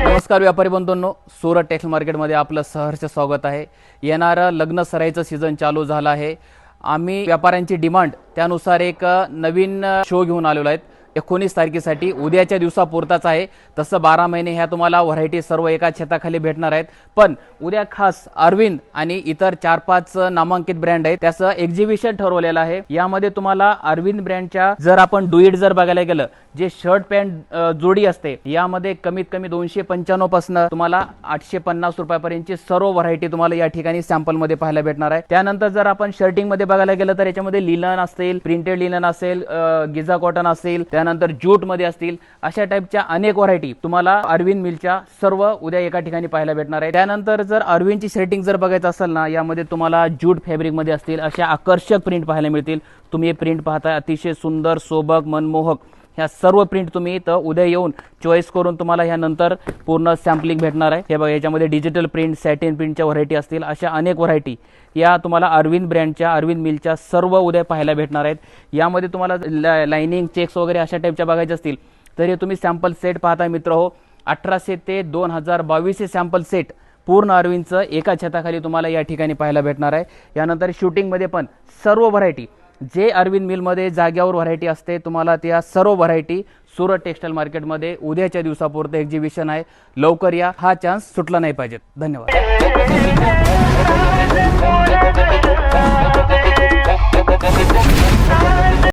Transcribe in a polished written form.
नमस्कार व्यापारी बंधूंनो, सूरत टेक्सटाईल मार्केटमध्ये आपलं सहर्ष स्वागत आहे। येणारा लग्न सराईचं सीझन चालू झाला आहे। आम्ही व्यापाऱ्यांची डिमांड त्यानुसार एक नवीन शो घेऊन आलेलो आहेत। 19 तारखेसाठी उद्याच्या दिवसापुरताच आहे। तसं 12 महिने ह्या तुम्हाला व्हरायटी सर्व एका छताखाली भेटणार आहेत। पण उद्या खास अरविंद आणि इतर 4-5 नामांकित ब्रँड आहेत, त्याचं एक्झिबिशन ठरवलेलं आहे। यामध्ये तुम्हाला अरविंद ब्रँडच्या जर आपण डुएट जर बघायला गेलं, जे शर्ट पॅन्ट जोडी असते, यामध्ये कमीत कमी 295 पासून तुम्हाला 850 रुपयापर्यंतची सर्व व्हरायटी तुम्हाला या ठिकाणी सॅम्पल मध्ये पाहायला भेटणार आहे। त्यानंतर जर आपण शर्टिंग मध्ये बघायला गेलं तर याच्यामध्ये लिनन असेल, प्रिंटेड लिनन असेल, गिझा कॉटन असेल, त्यानंतर जूट मध्ये असतील, अशा टाइपच्या अनेक व्हरायटी तुम्हाला अरविंद मिलच्या सर्व उद्या एका ठिकाणी पाहायला भेटणार आहे। त्यानंतर जर अरविंदची शर्टिंग जर बघायचं असेल ना, यामध्ये तुम्हाला जूट फॅब्रिक मध्ये असतील अशा आकर्षक प्रिंट पाहायला मिळतील। तुम्ही हे प्रिंट पाहता, अतिशय सुंदर, सोबत, मनमोहक ह्या सर्व प्रिंट तुम्ही इथं उद्या येऊन चॉईस करून तुम्हाला ह्यानंतर पूर्ण सॅम्पलिंग भेटणार आहे। हे बघा, याच्यामध्ये डिजिटल प्रिंट, सॅटिन प्रिंटच्या व्हरायटी असतील, अशा अनेक व्हरायटी या तुम्हाला अरविंद ब्रँडच्या, अरविंद मिलच्या सर्व उद्या पाहायला भेटणार आहेत। यामध्ये तुम्हाला लाइनिंग, चेक्स वगैरे अशा टाइपच्या बघायचे असतील तर हे तुम्ही सॅम्पल सेट पाहता मित्रहो। 1800 ते 2022 सॅम्पल सेट पूर्ण अरविंदचं एका छताखाली तुम्हाला या ठिकाणी पाहायला भेटणार आहे। यानंतर शूटिंग मध्ये पण सर्व व्हरायटी जे अरविंद मिल मध्ये जाग्यावर व्हरायटी असते, तुम्हाला त्या सर्व व्हरायटी सूरत टेक्सटाईल मार्केट मध्ये उद्याच्या दिवसापुरतं एक्झिबिशन आहे। लवकर या, हा चान्स सुटला नाही पाहिजे। धन्यवाद।